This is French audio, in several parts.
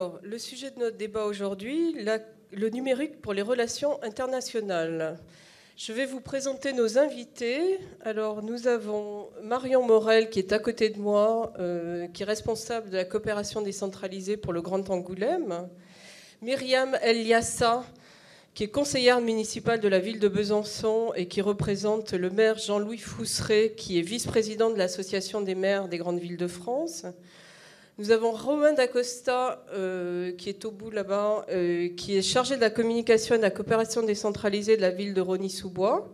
Alors, le sujet de notre débat aujourd'hui, le numérique pour les relations internationales. Je vais vous présenter nos invités. Alors, nous avons Marion Morel qui est à côté de moi, qui est responsable de la coopération décentralisée pour le Grand Angoulême. Myriam Eliassa, qui est conseillère municipale de la ville de Besançon et qui représente le maire Jean-Louis Fousseret, qui est vice-président de l'Association des maires des grandes villes de France. Nous avons Romain Dacosta, qui est au bout là-bas, qui est chargé de la communication et de la coopération décentralisée de la ville de Rosny-sous-Bois.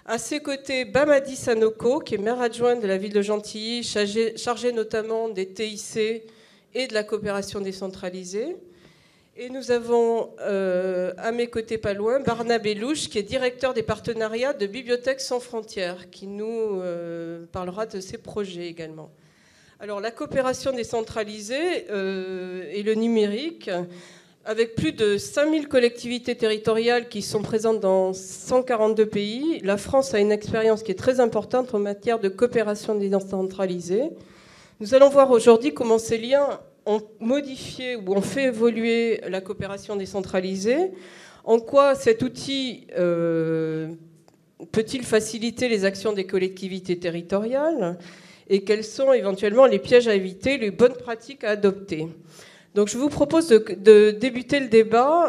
À ses côtés, Bamadi Sanoko, qui est maire adjoint de la ville de Gentilly, chargé notamment des TIC et de la coopération décentralisée. Et nous avons à mes côtés pas loin Barnabé Louche, qui est directeur des partenariats de Bibliothèques sans frontières, qui nous parlera de ses projets également. Alors la coopération décentralisée et le numérique, avec plus de 5000 collectivités territoriales qui sont présentes dans 142 pays, la France a une expérience qui est très importante en matière de coopération décentralisée. Nous allons voir aujourd'hui comment ces liens ont modifié ou ont fait évoluer la coopération décentralisée, en quoi cet outil peut-il faciliter les actions des collectivités territoriales, et quels sont éventuellement les pièges à éviter, les bonnes pratiques à adopter. Donc je vous propose de débuter le débat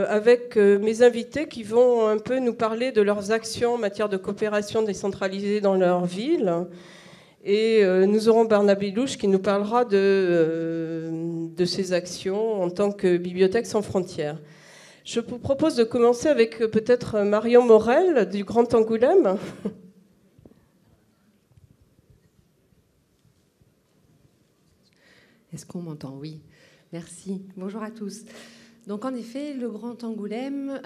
avec mes invités qui vont un peu nous parler de leurs actions en matière de coopération décentralisée dans leur ville. Et nous aurons Barnabé Louche qui nous parlera de ses actions en tant que Bibliothèque sans frontières. Je vous propose de commencer avec peut-être Marion Morel du Grand Angoulême. Est-ce qu'on m'entend? Oui. Merci. Bonjour à tous. Donc en effet, le Grand Angoulême,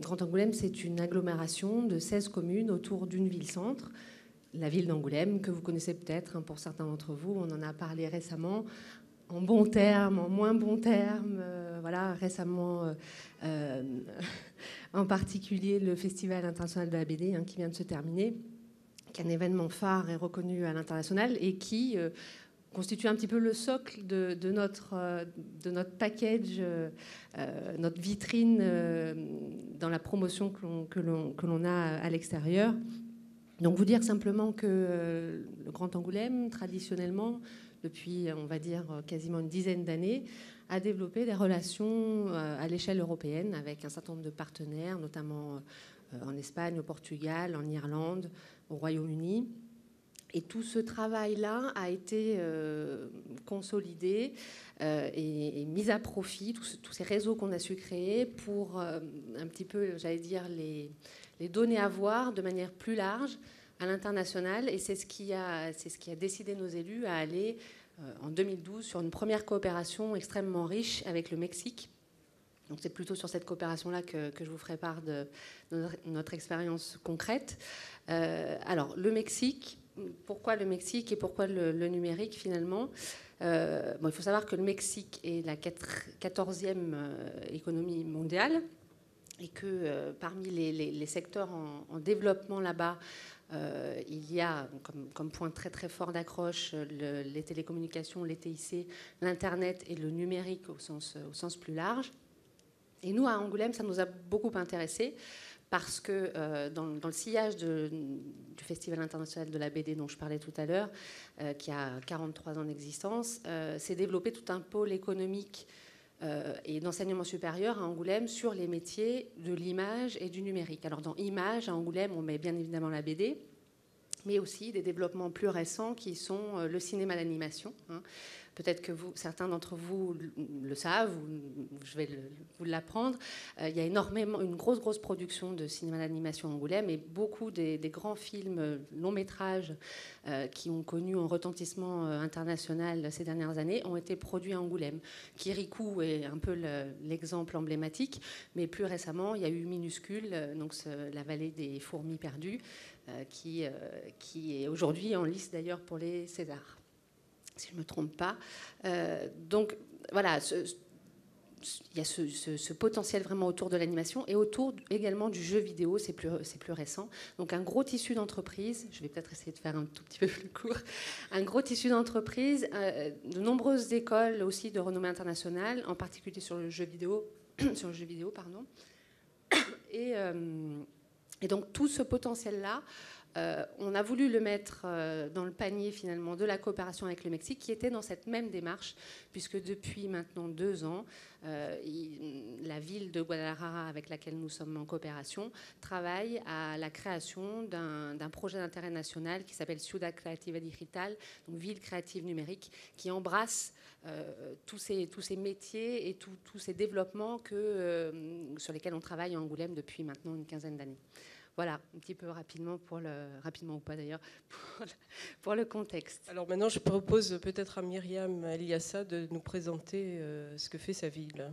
Grand Angoulême, c'est une agglomération de 16 communes autour d'une ville-centre, la ville d'Angoulême, que vous connaissez peut-être, pour certains d'entre vous. On en a parlé récemment, en bons termes, en moins bons termes. Récemment, en particulier le Festival international de la BD qui vient de se terminer, qui est un événement phare et reconnu à l'international et qui constitue un petit peu le socle de notre package, notre vitrine dans la promotion que l'on a à l'extérieur. Donc vous dire simplement que le Grand Angoulême, traditionnellement, depuis, on va dire, quasiment une dizaine d'années, a développé des relations à l'échelle européenne avec un certain nombre de partenaires, notamment en Espagne, au Portugal, en Irlande, au Royaume-Uni. Et tout ce travail-là a été consolidé et mis à profit, tous ces réseaux qu'on a su créer pour un petit peu, j'allais dire, les donner à voir de manière plus large à l'international. Et c'est ce qui a décidé nos élus à aller en 2012 sur une première coopération extrêmement riche avec le Mexique. Donc c'est plutôt sur cette coopération-là que je vous ferai part de notre expérience concrète. Alors le Mexique. Pourquoi le Mexique et pourquoi le numérique finalement? Il faut savoir que le Mexique est la 14e économie mondiale et que parmi les secteurs en développement là-bas, il y a comme point très très fort d'accroche les télécommunications, les TIC, l'Internet et le numérique au sens plus large. Et nous, à Angoulême, ça nous a beaucoup intéressés. Parce que dans le sillage du Festival international de la BD dont je parlais tout à l'heure, qui a 43 ans d'existence, s'est développé tout un pôle économique et d'enseignement supérieur à Angoulême sur les métiers de l'image et du numérique. Alors dans image, à Angoulême, on met bien évidemment la BD, mais aussi des développements plus récents qui sont le cinéma d'animation. Peut-être que certains d'entre vous le savent, ou je vais vous l'apprendre. Il y a une grosse production de cinéma d'animation à Angoulême et beaucoup des grands films longs métrages qui ont connu un retentissement international ces dernières années ont été produits à Angoulême. Kirikou est un peu l'exemple emblématique, mais plus récemment, il y a eu Minuscule, donc la vallée des fourmis perdues, qui est aujourd'hui en lice d'ailleurs pour les Césars, si je ne me trompe pas. Donc voilà, il y a ce potentiel vraiment autour de l'animation et autour également du jeu vidéo, c'est plus récent. Donc un gros tissu d'entreprise, je vais peut-être essayer de faire un tout petit peu plus court, un gros tissu d'entreprise, de nombreuses écoles aussi de renommée internationale, en particulier sur le jeu vidéo, pardon. Et donc tout ce potentiel-là, on a voulu le mettre dans le panier finalement de la coopération avec le Mexique, qui était dans cette même démarche, puisque depuis maintenant 2 ans, la ville de Guadalajara, avec laquelle nous sommes en coopération, travaille à la création d'un projet d'intérêt national qui s'appelle Ciudad Creativa Digital, donc ville créative numérique, qui embrasse tous ces métiers et tous ces développements sur lesquels on travaille à Angoulême depuis maintenant une 15aine d'années. Voilà, un petit peu rapidement rapidement ou pas d'ailleurs, pour le contexte. Alors maintenant, je propose peut-être à Myriam Eliassa de nous présenter ce que fait sa ville.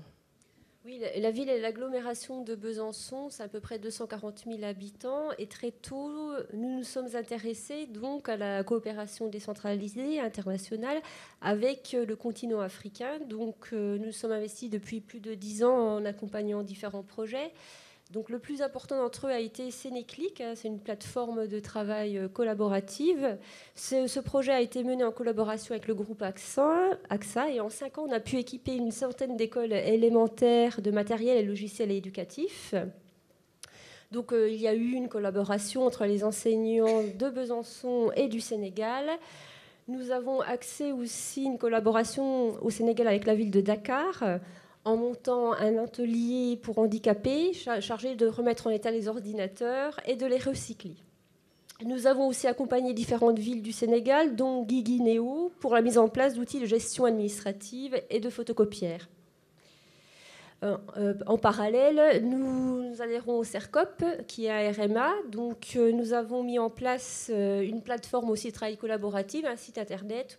Oui, la ville est l'agglomération de Besançon, c'est à peu près 240 000 habitants. Et très tôt, nous nous sommes intéressés donc à la coopération décentralisée internationale avec le continent africain. Donc nous sommes investis depuis plus de 10 ans en accompagnant différents projets. Donc, le plus important d'entre eux a été Sénéclic, c'est une plateforme de travail collaborative. Ce projet a été mené en collaboration avec le groupe AXA et en 5 ans, on a pu équiper une centaine d'écoles élémentaires de matériel et logiciels éducatifs. Donc, il y a eu une collaboration entre les enseignants de Besançon et du Sénégal. Nous avons axé aussi une collaboration au Sénégal avec la ville de Dakar, en montant un atelier pour handicapés chargé de remettre en état les ordinateurs et de les recycler. Nous avons aussi accompagné différentes villes du Sénégal, dont Guinguinéo, pour la mise en place d'outils de gestion administrative et de photocopières. En parallèle, nous adhérons au CERCOP, qui est à RMA. Donc, nous avons mis en place une plateforme aussi de travail collaboratif, un site internet,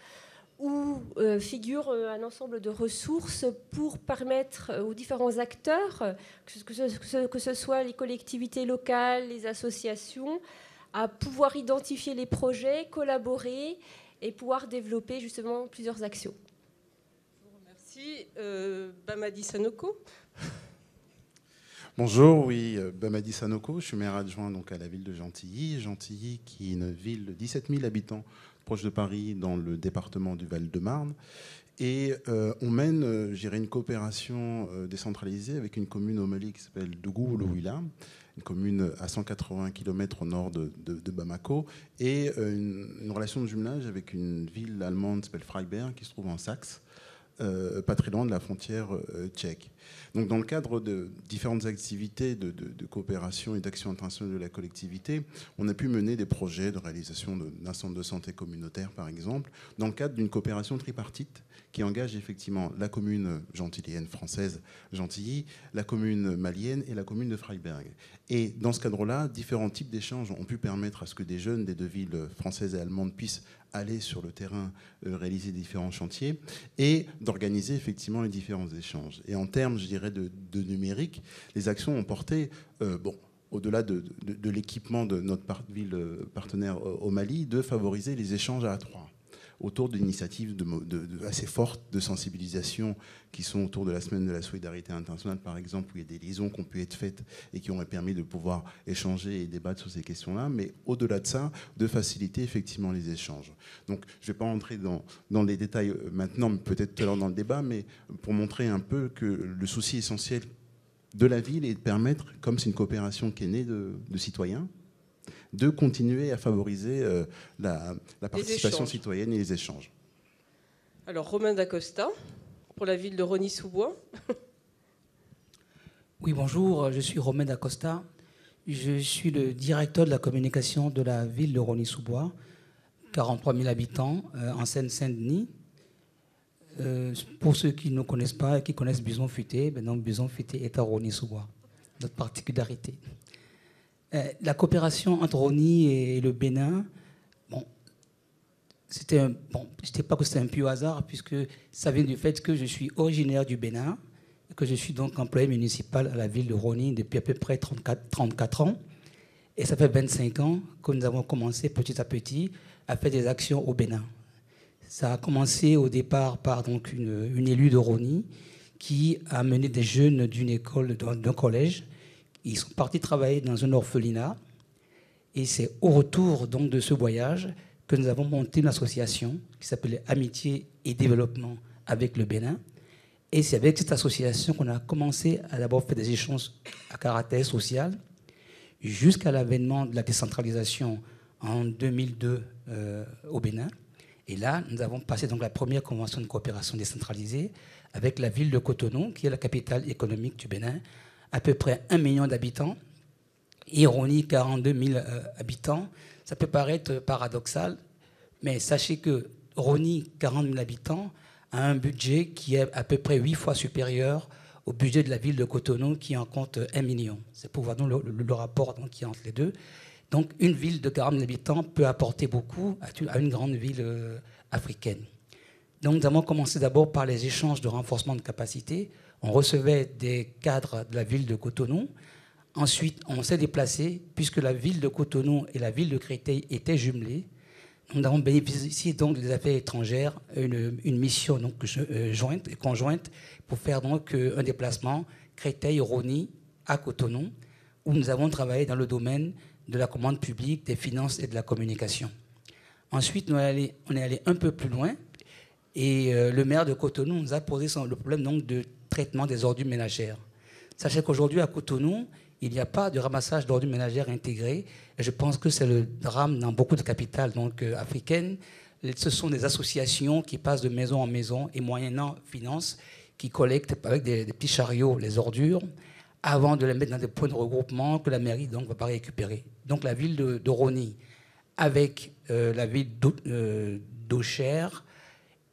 où figure un ensemble de ressources pour permettre aux différents acteurs, que ce soit les collectivités locales, les associations, à pouvoir identifier les projets, collaborer et pouvoir développer justement plusieurs actions. Je vous remercie. Bamadi Sanoko. Bonjour, oui, Bamadi Sanoko, je suis maire adjoint donc, à la ville de Gentilly. Gentilly, qui est une ville de 17 000 habitants, proche de Paris, dans le département du Val-de-Marne. Et on mène, je dirais, une coopération décentralisée avec une commune au Mali qui s'appelle Dougou-Louila, une commune à 180 km au nord de Bamako, et une relation de jumelage avec une ville allemande qui s'appelle Freiberg, qui se trouve en Saxe, pas très loin de la frontière tchèque. Donc, dans le cadre de différentes activités de coopération et d'action internationale de la collectivité, on a pu mener des projets de réalisation d'un centre de santé communautaire, par exemple, dans le cadre d'une coopération tripartite qui engage effectivement la commune gentillienne française Gentilly, la commune malienne et la commune de Freiberg. Et dans ce cadre-là, différents types d'échanges ont pu permettre à ce que des jeunes des 2 villes françaises et allemandes puissent aller sur le terrain, réaliser différents chantiers et d'organiser effectivement les différents échanges. Et en termes, je dirais, de numérique, les actions ont porté, au-delà de l'équipement de notre ville partenaire au Mali, de favoriser les échanges à 3 autour d'initiatives assez fortes de sensibilisation qui sont autour de la semaine de la solidarité internationale, par exemple, où il y a des liaisons qui ont pu être faites et qui auraient permis de pouvoir échanger et débattre sur ces questions-là, mais au-delà de ça, de faciliter effectivement les échanges. Donc, je ne vais pas entrer dans les détails maintenant, peut-être tout à l'heure dans le débat, mais pour montrer un peu que le souci essentiel de la ville est de permettre, comme c'est une coopération qui est née de citoyens, de continuer à favoriser la participation citoyenne et les échanges. Alors, Romain Dacosta, pour la ville de Rosny-sous-Bois. Oui, bonjour, je suis Romain Dacosta. Je suis le directeur de la communication de la ville de Rosny-sous-Bois, 43 000 habitants, en Seine-Saint-Denis. Pour ceux qui ne connaissent pas et qui connaissent Buisson-Futé, Buisson-Futé est à Rosny-sous-Bois, notre particularité. La coopération entre Rosny et le Bénin, je ne dis pas que c'était un pur hasard, puisque ça vient du fait que je suis originaire du Bénin, que je suis donc employé municipal à la ville de Rosny depuis à peu près 34 ans. Et ça fait 25 ans que nous avons commencé petit à petit à faire des actions au Bénin. Ça a commencé au départ par donc une élue de Rosny qui a amené des jeunes d'une école, d'un collège. Ils sont partis travailler dans un orphelinat. Et c'est au retour donc de ce voyage que nous avons monté une association qui s'appelait Amitié et Développement avec le Bénin. Et c'est avec cette association qu'on a commencé à d'abord faire des échanges à caractère social jusqu'à l'avènement de la décentralisation en 2002 au Bénin. Et là, nous avons passé donc la première convention de coopération décentralisée avec la ville de Cotonou, qui est la capitale économique du Bénin, à peu près 1 million d'habitants. Ironie, 42 000 habitants. Ça peut paraître paradoxal, mais sachez que Rony, 40 000 habitants, a un budget qui est à peu près 8 fois supérieur au budget de la ville de Cotonou, qui en compte 1 million. C'est pour voir donc le rapport donc, qui est entre les deux. Donc une ville de 40 000 habitants peut apporter beaucoup à une grande ville africaine. Donc nous avons commencé d'abord par les échanges de renforcement de capacité. On recevait des cadres de la ville de Cotonou. Ensuite, on s'est déplacé, puisque la ville de Cotonou et la ville de Créteil étaient jumelées. Nous avons bénéficié donc des affaires étrangères, une mission donc, conjointe pour faire donc un déplacement Créteil-Rony à Cotonou, où nous avons travaillé dans le domaine de la commande publique, des finances et de la communication. Ensuite, on est allé un peu plus loin et le maire de Cotonou nous a posé le problème donc, de traitement des ordures ménagères. Sachez qu'aujourd'hui à Cotonou, il n'y a pas de ramassage d'ordures ménagères intégré. Et je pense que c'est le drame dans beaucoup de capitales donc, africaines. Ce sont des associations qui passent de maison en maison et moyennant finance, qui collectent avec des petits chariots les ordures avant de les mettre dans des points de regroupement que la mairie donc, ne va pas récupérer. Donc la ville de Rony, avec la ville d'Auxerre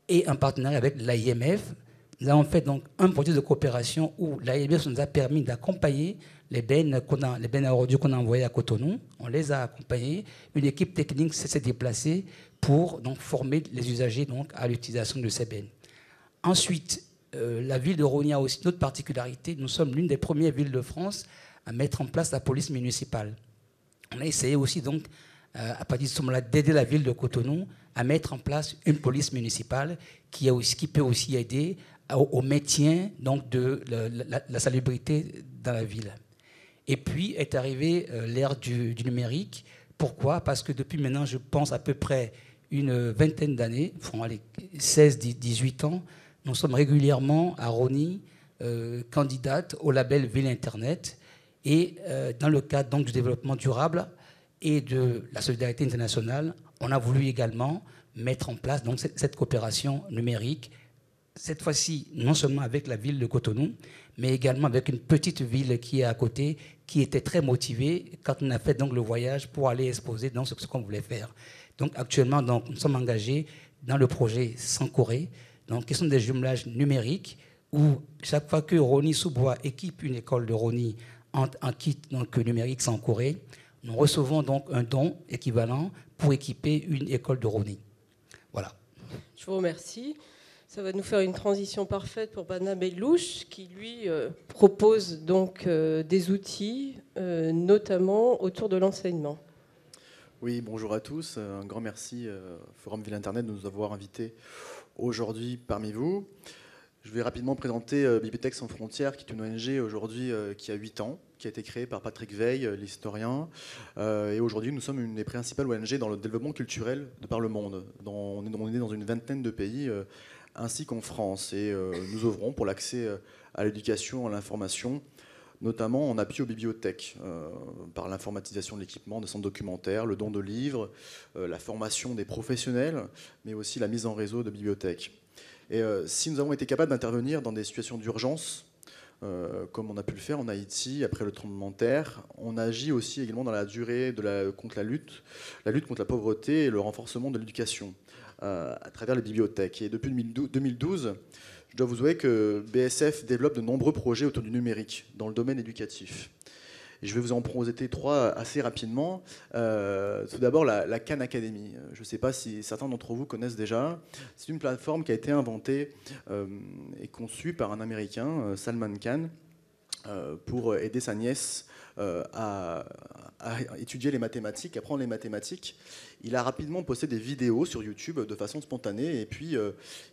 et un partenariat avec l'AIMF, nous avons fait donc un projet de coopération où l'AIMF nous a permis d'accompagner les bennes à ordures qu'on a envoyées à Cotonou. On les a accompagnés. Une équipe technique s'est déplacée pour donc, former les usagers donc, à l'utilisation de ces bennes. Ensuite, la ville de Rony a aussi une autre particularité. Nous sommes l'une des premières villes de France à mettre en place la police municipale. On a essayé aussi donc, à partir de ce moment-là, d'aider la ville de Cotonou à mettre en place une police municipale qui peut aussi aider au maintien donc, de la salubrité dans la ville. Et puis est arrivée l'ère du numérique. Pourquoi ? Parce que depuis maintenant, je pense à peu près une vingtaine d'années, 16-18 ans, nous sommes régulièrement à Rony candidates au label Ville Internet. Et dans le cadre donc, du développement durable et de la solidarité internationale, on a voulu également mettre en place donc, cette coopération numérique. Cette fois-ci, non seulement avec la ville de Cotonou, mais également avec une petite ville qui est à côté, qui était très motivée quand on a fait donc, le voyage pour aller exposer donc, ce qu'on voulait faire. Donc actuellement, donc, nous sommes engagés dans le projet Sankoré, donc, qui sont des jumelages numériques, où chaque fois que Rony-sous-Bois équipe une école de Rony en kit donc, numérique Sankoré, nous recevons donc un don équivalent pour équiper une école de Rony. Voilà. Je vous remercie. Ça va nous faire une transition parfaite pour Bana Bellouche, qui lui propose donc des outils, notamment autour de l'enseignement. Oui, bonjour à tous. Un grand merci Forum Ville Internet de nous avoir invités aujourd'hui parmi vous. Je vais rapidement présenter Bibliothèques sans frontières, qui est une ONG aujourd'hui qui a 8 ans, qui a été créée par Patrick Veil, l'historien. Et aujourd'hui, nous sommes une des principales ONG dans le développement culturel de par le monde. On est dans une vingtaine de pays, ainsi qu'en France. Et nous œuvrons pour l'accès à l'éducation, à l'information, notamment en appui aux bibliothèques, par l'informatisation de l'équipement, des centres documentaires, le don de livres, la formation des professionnels, mais aussi la mise en réseau de bibliothèques. Et si nous avons été capables d'intervenir dans des situations d'urgence, comme on a pu le faire en Haïti après le tremblement de terre, on agit aussi également dans la durée contre la lutte contre la pauvreté et le renforcement de l'éducation à travers les bibliothèques. Et depuis 2012, je dois vous avouer que BSF développe de nombreux projets autour du numérique dans le domaine éducatif. Et je vais vous en proposer 3 assez rapidement. Tout d'abord, la Khan Academy. Je ne sais pas si certains d'entre vous connaissent déjà. C'est une plateforme qui a été inventée et conçue par un Américain, Salman Khan, pour aider sa nièce à étudier les mathématiques, apprendre les mathématiques. Il a rapidement posté des vidéos sur YouTube de façon spontanée, et puis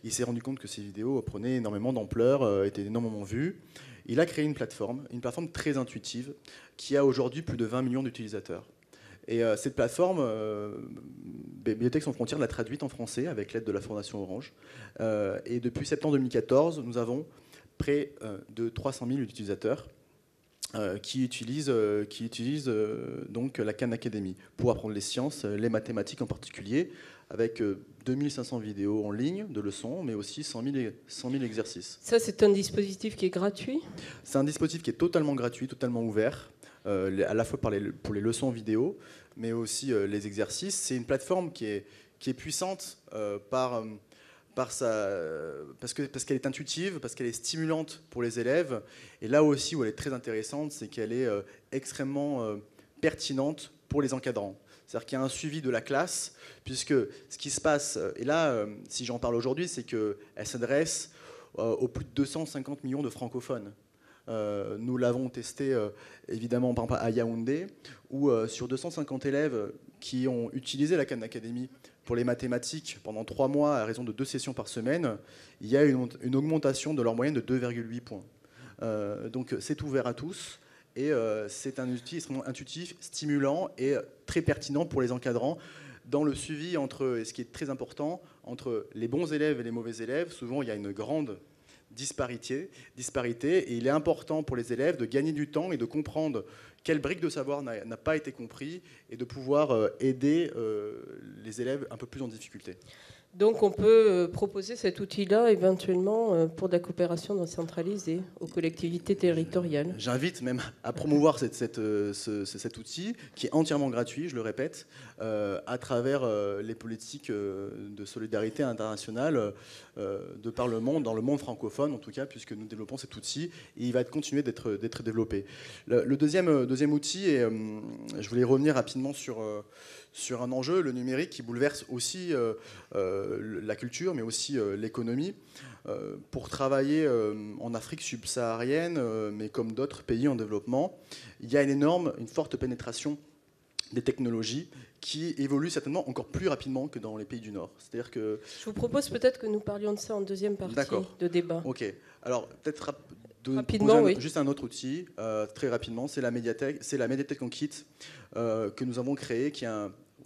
il s'est rendu compte que ces vidéos prenaient énormément d'ampleur, étaient énormément vues. Il a créé une plateforme très intuitive, qui a aujourd'hui plus de 20 millions d'utilisateurs. Et cette plateforme, Bibliothèques sans frontières l'a traduite en français avec l'aide de la Fondation Orange. Et depuis septembre 2014, nous avons près de 300 000 utilisateurs qui utilisent donc la Khan Academy pour apprendre les sciences, les mathématiques en particulier, avec 2500 vidéos en ligne de leçons, mais aussi 100 000 exercices. Ça, c'est un dispositif qui est gratuit? C'est un dispositif qui est totalement gratuit, totalement ouvert, à la fois pour les leçons vidéo, mais aussi les exercices. C'est une plateforme qui est puissante parce qu'elle est intuitive, parce qu'elle est stimulante pour les élèves. Et là aussi où elle est très intéressante, c'est qu'elle est extrêmement pertinente pour les encadrants. C'est-à-dire qu'il y a un suivi de la classe, puisque ce qui se passe, et là, si j'en parle aujourd'hui, c'est qu'elle s'adresse aux plus de 250 millions de francophones. Nous l'avons testé évidemment par exemple à Yaoundé, où sur 250 élèves qui ont utilisé la Khan Academy pour les mathématiques pendant 3 mois à raison de 2 sessions par semaine, il y a une augmentation de leur moyenne de 2,8 points. Donc c'est ouvert à tous. Et c'est un outil extrêmement intuitif, stimulant et très pertinent pour les encadrants dans le suivi entre, et ce qui est très important, entre les bons élèves et les mauvais élèves. Souvent, il y a une grande disparité et il est important pour les élèves de gagner du temps et de comprendre quelle brique de savoir n'a pas été compris et de pouvoir aider les élèves un peu plus en difficulté. Donc on peut proposer cet outil-là éventuellement pour de la coopération décentralisée aux collectivités territoriales. J'invite même à promouvoir cet outil qui est entièrement gratuit, je le répète, à travers les politiques de solidarité internationale de par le monde, dans le monde francophone en tout cas, puisque nous développons cet outil et il va continuer d'être développé. Le deuxième outil, et je voulais revenir rapidement sur un enjeu, le numérique, qui bouleverse aussi la culture, mais aussi l'économie. Pour travailler en Afrique subsaharienne, mais comme d'autres pays en développement, il y a une forte pénétration des technologies qui évoluent certainement encore plus rapidement que dans les pays du Nord. C'est-à-dire que... Je vous propose peut-être que nous parlions de ça en deuxième partie de débat. Ok. Alors, peut-être rapidement, juste un autre outil, très rapidement, c'est la médiathèque en kit que nous avons créée,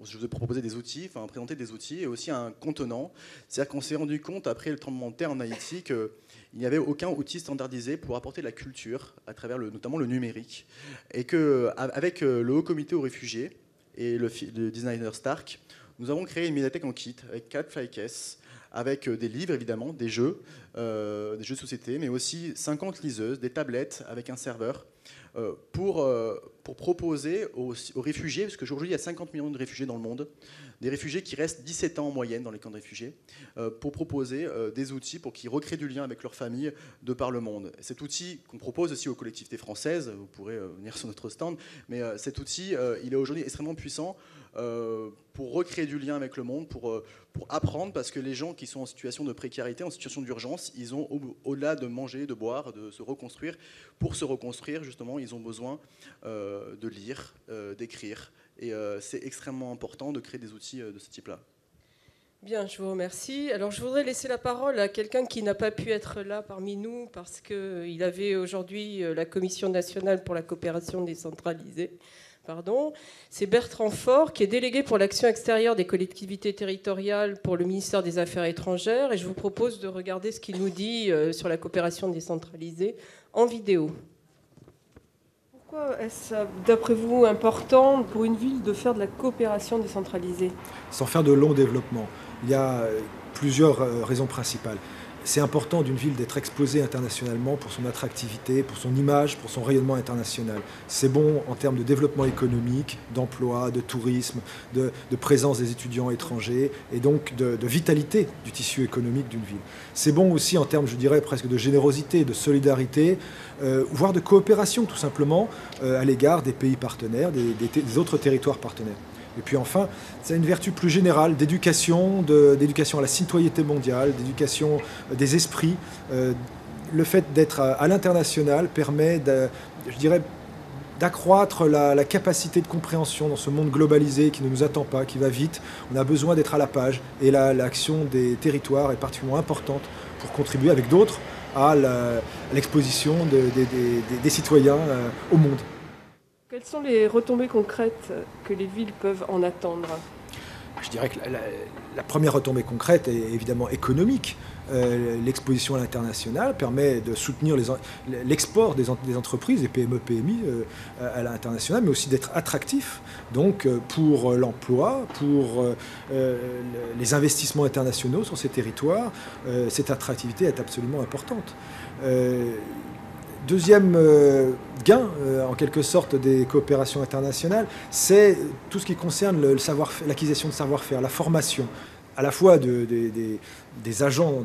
je vous ai proposé des outils, présenter des outils et aussi un contenant. C'est-à-dire qu'on s'est rendu compte, après le tremblement de terre en Haïti, qu'il n'y avait aucun outil standardisé pour apporter de la culture, à travers notamment le numérique. Et qu'avec le Haut Comité aux réfugiés et le designer Stark, nous avons créé une médiathèque en kit avec 4 flycases, avec des livres évidemment, des jeux de société, mais aussi 50 liseuses, des tablettes avec un serveur, pour proposer aux réfugiés, parce qu'aujourd'hui il y a 50 millions de réfugiés dans le monde, des réfugiés qui restent 17 ans en moyenne dans les camps de réfugiés, pour proposer des outils pour qu'ils recréent du lien avec leur famille de par le monde. Cet outil qu'on propose aussi aux collectivités françaises, vous pourrez venir sur notre stand, mais cet outil il est aujourd'hui extrêmement puissant pour recréer du lien avec le monde, pour apprendre, parce que les gens qui sont en situation de précarité, en situation d'urgence, ils ont, au-delà de manger, de boire, de se reconstruire, pour se reconstruire, justement, ils ont besoin de lire, d'écrire. Et c'est extrêmement important de créer des outils de ce type-là. Bien, je vous remercie. Alors, je voudrais laisser la parole à quelqu'un qui n'a pas pu être là parmi nous parce qu'il avait aujourd'hui la Commission nationale pour la coopération décentralisée. C'est Bertrand Faure, qui est délégué pour l'action extérieure des collectivités territoriales pour le ministère des Affaires étrangères. Et je vous propose de regarder ce qu'il nous dit sur la coopération décentralisée en vidéo. Pourquoi est-ce, d'après vous, important pour une ville de faire de la coopération décentralisée? Sans faire de long développement. Il y a plusieurs raisons principales. C'est important d'une ville d'être exposée internationalement pour son attractivité, pour son image, pour son rayonnement international. C'est bon en termes de développement économique, d'emploi, de tourisme, de présence des étudiants étrangers et donc de vitalité du tissu économique d'une ville. C'est bon aussi en termes, je dirais, presque de générosité, de solidarité, voire de coopération tout simplement à l'égard des pays partenaires, des autres territoires partenaires. Et puis enfin, c'est une vertu plus générale d'éducation à la citoyenneté mondiale, d'éducation des esprits, le fait d'être à l'international permet, je dirais, d'accroître la capacité de compréhension dans ce monde globalisé qui ne nous attend pas, qui va vite. On a besoin d'être à la page et l'action des territoires est particulièrement importante pour contribuer avec d'autres à l'exposition des citoyens au monde. Quelles sont les retombées concrètes que les villes peuvent en attendre ? Je dirais que la première retombée concrète est évidemment économique. L'exposition à l'international permet de soutenir l'export des entreprises, des PME, PMI à l'international, mais aussi d'être attractif donc, pour l'emploi, pour les investissements internationaux sur ces territoires. Cette attractivité est absolument importante. Deuxième gain, en quelque sorte, des coopérations internationales, c'est tout ce qui concerne l'acquisition de savoir-faire, la formation, à la fois des agents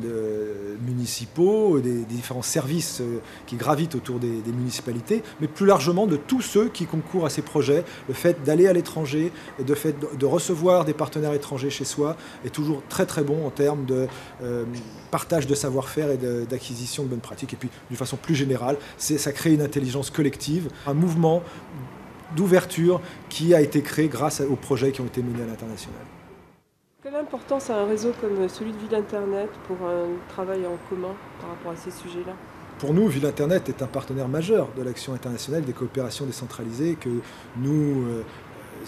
municipaux, des différents services qui gravitent autour des municipalités, mais plus largement de tous ceux qui concourent à ces projets. Le fait d'aller à l'étranger, le fait de recevoir des partenaires étrangers chez soi est toujours très très bon en termes de partage de savoir-faire et d'acquisition de bonnes pratiques. Et puis, d'une façon plus générale, ça crée une intelligence collective, un mouvement d'ouverture qui a été créé grâce aux projets qui ont été menés à l'international. Quelle importance a un réseau comme celui de Ville Internet pour un travail en commun par rapport à ces sujets-là ? Pour nous, Ville Internet est un partenaire majeur de l'action internationale des coopérations décentralisées que nous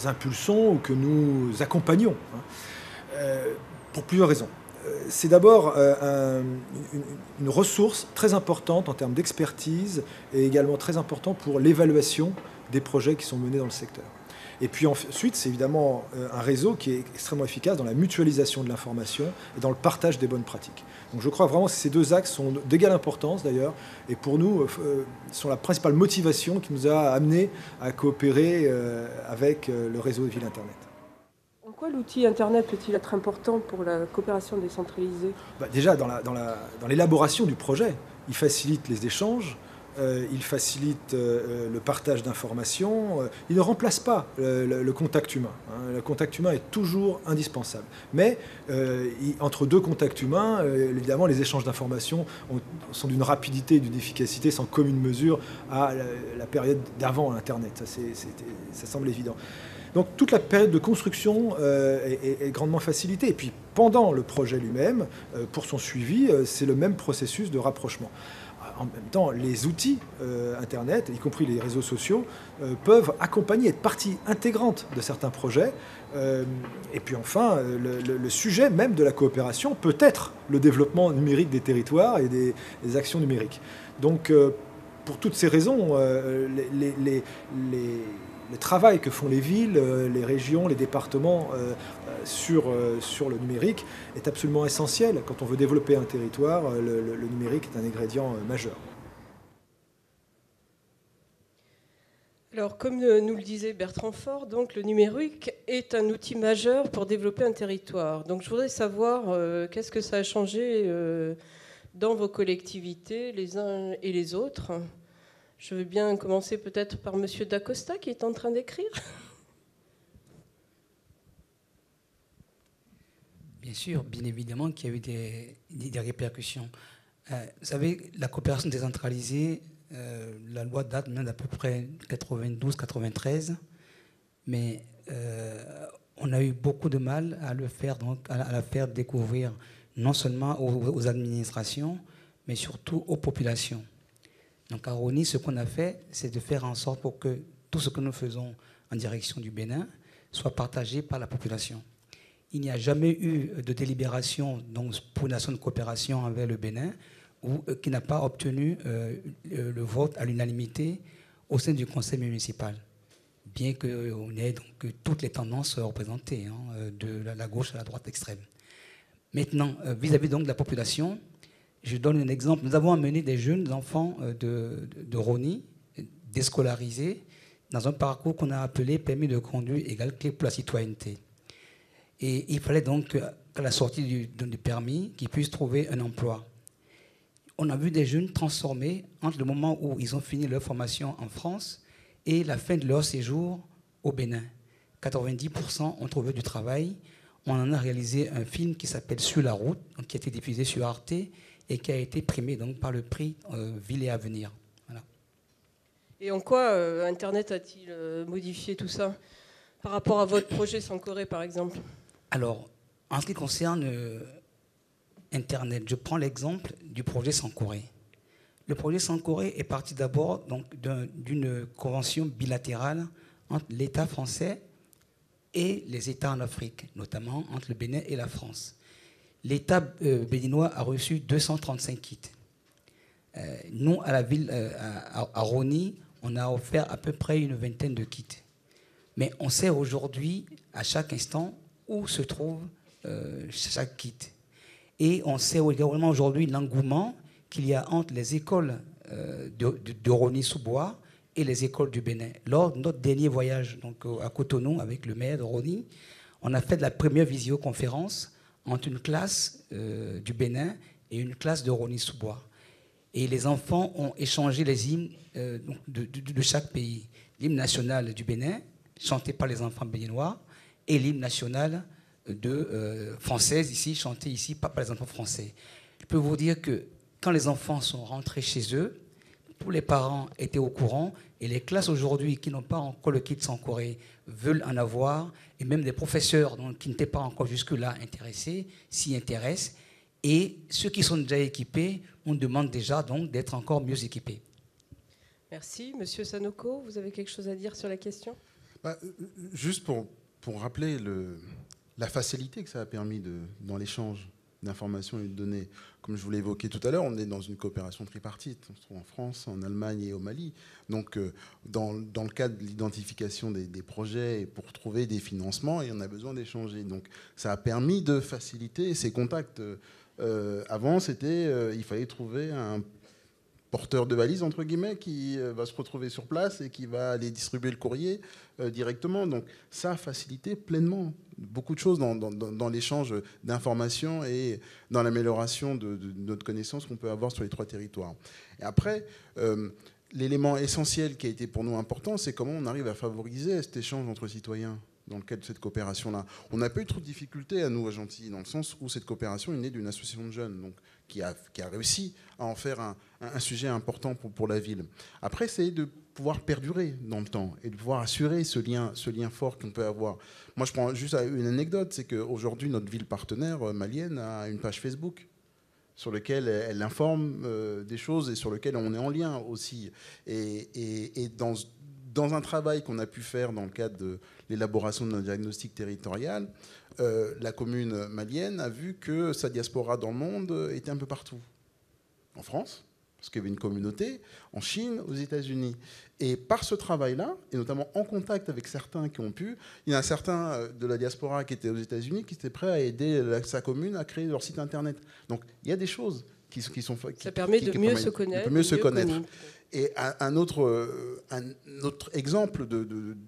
impulsons ou que nous accompagnons, pour plusieurs raisons. C'est d'abord une ressource très importante en termes d'expertise et également très importante pour l'évaluation des projets qui sont menés dans le secteur. Et puis ensuite, c'est évidemment un réseau qui est extrêmement efficace dans la mutualisation de l'information et dans le partage des bonnes pratiques. Donc je crois vraiment que ces deux axes sont d'égale importance d'ailleurs, et pour nous sont la principale motivation qui nous a amenés à coopérer avec le réseau de Ville Internet. En quoi l'outil Internet peut-il être important pour la coopération décentralisée ? Déjà dans l'élaboration du projet, il facilite les échanges. Il facilite le partage d'informations. Il ne remplace pas le contact humain. Le contact humain est toujours indispensable. Mais entre deux contacts humains, évidemment, les échanges d'informations sont d'une rapidité et d'une efficacité sans commune mesure à la période d'avant Internet. Ça semble évident. Donc toute la période de construction est grandement facilitée. Et puis pendant le projet lui-même, pour son suivi, c'est le même processus de rapprochement. En même temps, les outils Internet, y compris les réseaux sociaux, peuvent accompagner, être partie intégrante de certains projets. Et puis enfin, le sujet même de la coopération peut être le développement numérique des territoires et des actions numériques. Donc, pour toutes ces raisons, le travail que font les villes, les régions, les départements sur le numérique est absolument essentiel. Quand on veut développer un territoire, le numérique est un ingrédient majeur. Alors, comme nous le disait Bertrand Faure, donc, le numérique est un outil majeur pour développer un territoire. Donc je voudrais savoir qu'est-ce que ça a changé dans vos collectivités, les uns et les autres. Je veux bien commencer peut-être par M. Dacosta qui est en train d'écrire. Bien sûr, bien évidemment qu'il y a eu des répercussions. Vous savez, la coopération décentralisée, la loi date maintenant d'à peu près 92-93, mais on a eu beaucoup de mal à le faire, donc à la faire découvrir non seulement aux administrations, mais surtout aux populations. Donc à Rony, ce qu'on a fait, c'est de faire en sorte pour que tout ce que nous faisons en direction du Bénin soit partagé par la population. Il n'y a jamais eu de délibération donc, pour une nation de coopération envers le Bénin qui n'a pas obtenu le vote à l'unanimité au sein du conseil municipal, bien qu'on ait donc toutes les tendances représentées, de la gauche à la droite extrême. Maintenant, vis-à-vis donc de la population, je donne un exemple. Nous avons amené des jeunes enfants de Rony, déscolarisés, dans un parcours qu'on a appelé permis de conduire égale clé pour la citoyenneté. Et il fallait donc, à la sortie du permis, qu'ils puissent trouver un emploi. On a vu des jeunes transformés entre le moment où ils ont fini leur formation en France et la fin de leur séjour au Bénin. 90% ont trouvé du travail. On en a réalisé un film qui s'appelle Sur la route, qui a été diffusé sur Arte et qui a été primé donc, par le prix Ville et Avenir. Voilà. Et en quoi Internet a-t-il modifié tout ça par rapport à votre projet Sankoré, par exemple? Alors, en ce qui concerne Internet, je prends l'exemple du projet Sankoré. Le projet Sankoré est parti d'abord d'une convention bilatérale entre l'État français et les États en Afrique, notamment entre le Bénin et la France. L'État béninois a reçu 235 kits. Nous, à la ville, à Roni, on a offert à peu près une vingtaine de kits. Mais on sait aujourd'hui, à chaque instant, où se trouve chaque kit. Et on sait également aujourd'hui l'engouement qu'il y a entre les écoles de Roni-sous-Bois et les écoles du Bénin. Lors de notre dernier voyage donc, à Cotonou avec le maire de Roni, on a fait de la première visioconférence entre une classe du Bénin et une classe de Roni-sous-Bois. Et les enfants ont échangé les hymnes de chaque pays. L'hymne national du Bénin, chanté par les enfants béninois, et l'hymne national française, ici, chanté ici par les enfants français. Je peux vous dire que quand les enfants sont rentrés chez eux, tous les parents étaient au courant, et les classes aujourd'hui qui n'ont pas encore le kit Sankoré veulent en avoir, et même des professeurs qui n'étaient pas encore jusque-là intéressés s'y intéressent, et ceux qui sont déjà équipés, on demande déjà donc d'être encore mieux équipés. Merci. Monsieur Sanoko, vous avez quelque chose à dire sur la question? Juste pour rappeler la facilité que ça a permis dans l'échange d'informations et de données. Comme je vous l'ai évoqué tout à l'heure, on est dans une coopération tripartite. On se trouve en France, en Allemagne et au Mali. Donc, dans le cadre de l'identification des projets et pour trouver des financements, et on a besoin d'échanger. Donc, ça a permis de faciliter ces contacts. Avant, il fallait trouver un porteur de valise, entre guillemets, qui va se retrouver sur place et qui va aller distribuer le courrier directement. Donc ça a facilité pleinement beaucoup de choses dans l'échange d'informations et dans l'amélioration de notre connaissance qu'on peut avoir sur les 3 territoires. Et après, l'élément essentiel qui a été pour nous important, c'est comment on arrive à favoriser cet échange entre citoyens dans le cadre de cette coopération-là. On n'a pas eu trop de difficultés à nous, à Gentilly, dans le sens où cette coopération est née d'une association de jeunes, donc, qui a réussi à en faire un sujet important pour la ville. Après, c'est de pouvoir perdurer dans le temps et de pouvoir assurer ce lien fort qu'on peut avoir. Moi, je prends juste une anecdote, c'est qu'aujourd'hui, notre ville partenaire malienne a une page Facebook sur lequel elle informe des choses et sur lequel on est en lien aussi. Et dans un travail qu'on a pu faire dans le cadre de l'élaboration de notre diagnostic territorial, la commune malienne a vu que sa diaspora dans le monde était un peu partout. En France, parce qu'il y avait une communauté, en Chine, aux États-Unis. Et par ce travail-là, et notamment en contact avec certains qui ont pu, il y en a certains de la diaspora qui étaient aux États-Unis qui étaient prêts à aider sa commune à créer leur site Internet. Donc il y a des choses qui sont faites. Ça permet de mieux se connaître. Et un autre exemple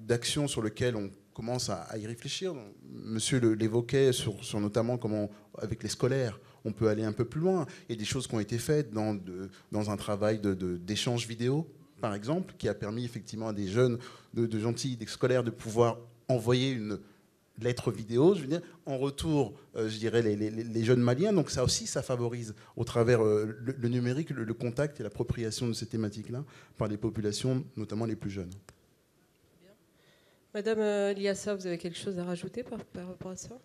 d'action sur lequel on commence à y réfléchir, monsieur l'évoquait sur notamment comment, avec les scolaires, on peut aller un peu plus loin. Il y a des choses qui ont été faites dans un travail d'échange vidéo, par exemple, qui a permis effectivement à des jeunes de Gentilly, des scolaires, de pouvoir envoyer une lettre vidéo, je veux dire, en retour, je dirais, les jeunes maliens. Donc ça aussi, ça favorise au travers le numérique, le contact et l'appropriation de ces thématiques-là par les populations, notamment les plus jeunes. Bien. Madame Liassa, vous avez quelque chose à rajouter par rapport à ça?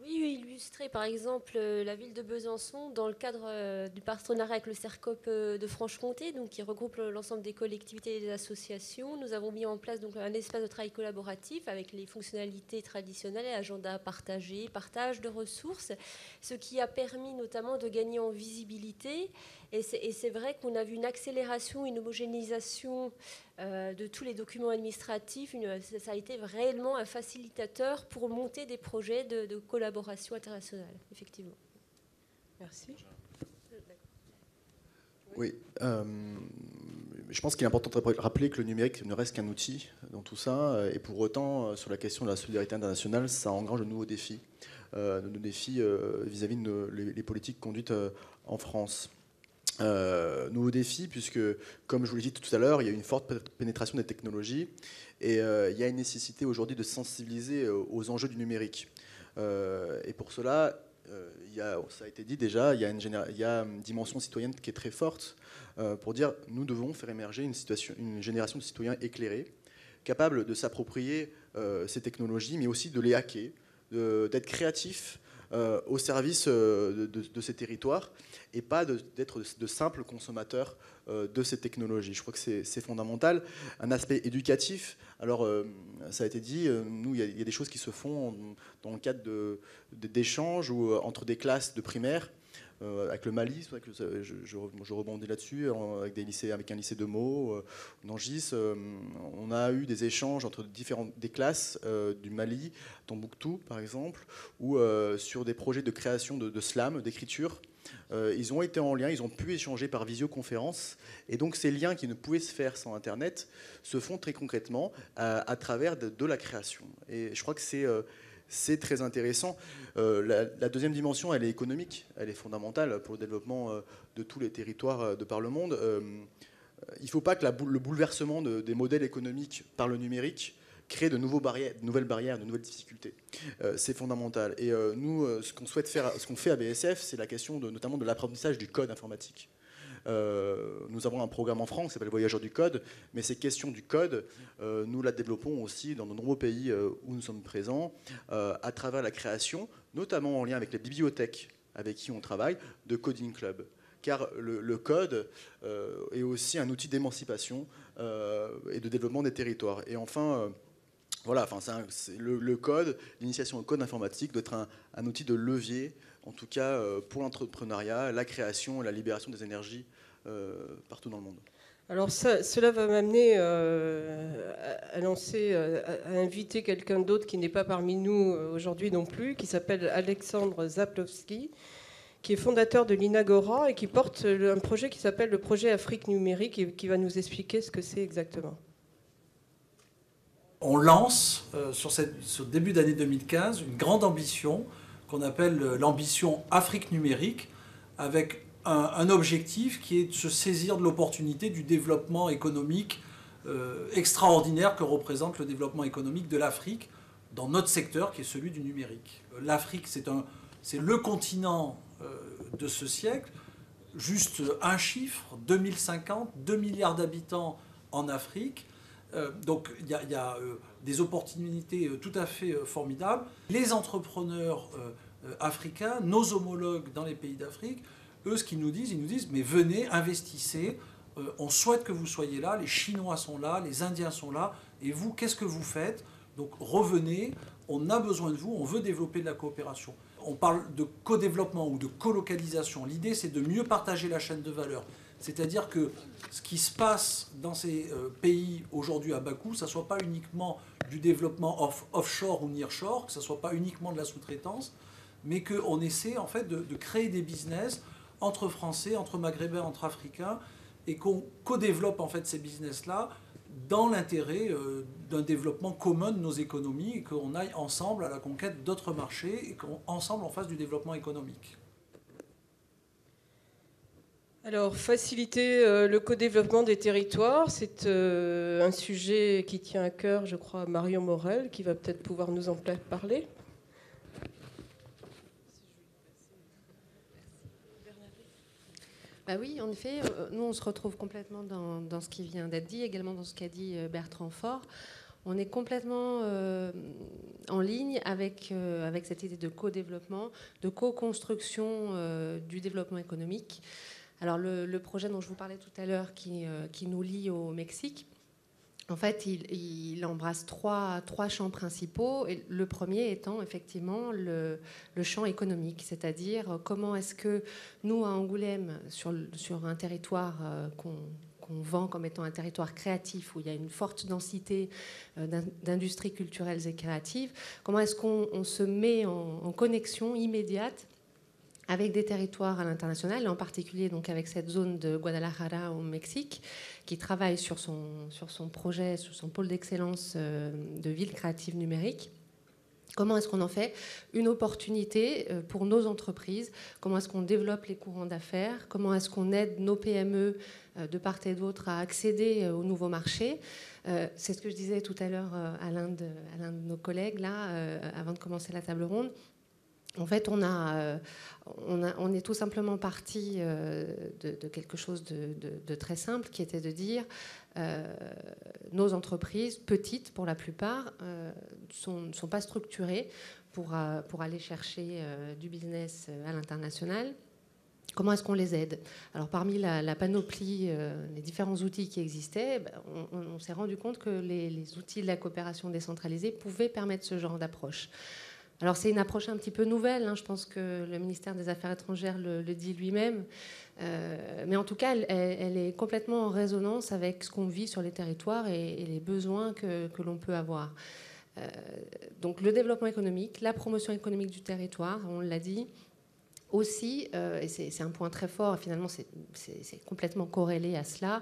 Oui, illustrer par exemple la ville de Besançon dans le cadre du partenariat avec le CERCOP de Franche-Comté, donc qui regroupe l'ensemble des collectivités et des associations. Nous avons mis en place donc un espace de travail collaboratif avec les fonctionnalités traditionnelles, agenda partagé, partage de ressources, ce qui a permis notamment de gagner en visibilité. Et c'est vrai qu'on a vu une accélération, une homogénéisation de tous les documents administratifs. Ça a été réellement un facilitateur pour monter des projets de collaboration internationale, effectivement. Merci. Oui, je pense qu'il est important de rappeler que le numérique ne reste qu'un outil dans tout ça. Et pour autant, sur la question de la solidarité internationale, ça engrange de nouveaux défis. De défis vis-à-vis des politiques conduites en France. Nouveau défi, puisque, comme je vous l'ai dit tout à l'heure, il y a une forte pénétration des technologies et il y a une nécessité aujourd'hui de sensibiliser aux enjeux du numérique. Et pour cela, ça a été dit déjà, il y a une dimension citoyenne qui est très forte pour dire nous devons faire émerger une génération de citoyens éclairés, capables de s'approprier ces technologies, mais aussi de les hacker, d'être créatifs au service de ces territoires et pas d'être de simples consommateurs de ces technologies. Je crois que c'est fondamental. Un aspect éducatif, alors ça a été dit, nous, il y a des choses qui se font dans le cadre d'échanges ou entre des classes de primaire. Avec le Mali, c'est vrai que je rebondis là-dessus, avec un lycée de Meaux, Nangis, on a eu des échanges entre des classes du Mali, Tombouctou par exemple, ou sur des projets de création de slam, d'écriture. Ils ont été en lien, ils ont pu échanger par visioconférence, et donc ces liens qui ne pouvaient se faire sans Internet se font très concrètement à travers de la création. Et je crois que c'est très intéressant. La deuxième dimension, elle est économique, elle est fondamentale pour le développement de tous les territoires de par le monde. Il ne faut pas que le bouleversement des modèles économiques par le numérique crée de nouvelles barrières, de nouvelles difficultés. C'est fondamental. Et nous, ce qu'on souhaite faire, ce qu'on fait à BSF, c'est la question notamment de l'apprentissage du code informatique. Nous avons un programme en France qui s'appelle Voyageurs du Code, mais ces questions du code, nous la développons aussi dans de nombreux pays où nous sommes présents, à travers la création, notamment en lien avec les bibliothèques avec qui on travaille, de Coding Club. Car le code est aussi un outil d'émancipation et de développement des territoires. Et enfin, le code, l'initiation au code informatique doit être un outil de levier, en tout cas pour l'entrepreneuriat, la création et la libération des énergies partout dans le monde. Alors cela va m'amener à inviter quelqu'un d'autre qui n'est pas parmi nous aujourd'hui non plus, qui s'appelle Alexandre Zaplowski, qui est fondateur de l'Inagora et qui porte un projet qui s'appelle le projet Afrique numérique et qui va nous expliquer ce que c'est exactement. On lance sur début d'année 2015 une grande ambition qu'on appelle l'ambition Afrique numérique, avec un objectif qui est de se saisir de l'opportunité du développement économique extraordinaire que représente le développement économique de l'Afrique dans notre secteur qui est celui du numérique. L'Afrique, c'est le continent de ce siècle. Juste un chiffre, 2050, 2 milliards d'habitants en Afrique. Donc il y a des opportunités tout à fait formidables. Les entrepreneurs africains, nos homologues dans les pays d'Afrique, eux, ce qu'ils nous disent, ils nous disent, mais venez, investissez, on souhaite que vous soyez là, les Chinois sont là, les Indiens sont là, et vous, qu'est-ce que vous faites? Donc revenez, on a besoin de vous, on veut développer de la coopération. On parle de co-développement ou de colocalisation. L'idée, c'est de mieux partager la chaîne de valeur. C'est-à-dire que ce qui se passe dans ces pays aujourd'hui à bas coût, ça ne soit pas uniquement du développement offshore ou nearshore, que ça ne soit pas uniquement de la sous-traitance, mais qu'on essaie en fait de créer des business entre Français, entre Maghrébins, entre Africains, et qu'on co-développe en fait ces business-là dans l'intérêt d'un développement commun de nos économies, et qu'on aille ensemble à la conquête d'autres marchés, et qu'ensemble on fasse du développement économique. Alors, faciliter le co-développement des territoires, c'est un sujet qui tient à cœur, je crois, à Marion Morel, qui va peut-être pouvoir nous en parler. Bah oui, en effet, nous on se retrouve complètement dans ce qui vient d'être dit, également dans ce qu'a dit Bertrand Faure. On est complètement en ligne avec cette idée de co-développement, de co-construction du développement économique. Alors le projet dont je vous parlais tout à l'heure qui nous lie au Mexique, en fait, il embrasse trois champs principaux, et le premier étant effectivement le champ économique, c'est-à-dire comment est-ce que nous, à Angoulême, sur un territoire qu'on vend comme étant un territoire créatif, où il y a une forte densité d'industries culturelles et créatives, comment est-ce qu'on se met en connexion immédiate avec des territoires à l'international, et en particulier donc avec cette zone de Guadalajara au Mexique, qui travaille sur son projet, sur son pôle d'excellence de ville créative numérique. Comment est-ce qu'on en fait une opportunité pour nos entreprises? Comment est-ce qu'on développe les courants d'affaires? Comment est-ce qu'on aide nos PME de part et d'autre à accéder aux nouveaux marchés? C'est ce que je disais tout à l'heure à l'un de nos collègues, là, avant de commencer la table ronde. En fait, on est tout simplement parti de quelque chose de très simple, qui était de dire nos entreprises, petites pour la plupart, ne sont pas structurées pour aller chercher du business à l'international. Comment est-ce qu'on les aide? Alors, parmi la panoplie, les différents outils qui existaient, on s'est rendu compte que les outils de la coopération décentralisée pouvaient permettre ce genre d'approche. Alors, c'est une approche un petit peu nouvelle, hein, je pense que le ministère des Affaires étrangères le dit lui-même, mais en tout cas, elle est complètement en résonance avec ce qu'on vit sur les territoires et les besoins que l'on peut avoir. Donc, le développement économique, la promotion économique du territoire, on l'a dit, aussi, et c'est un point très fort, finalement c'est complètement corrélé à cela,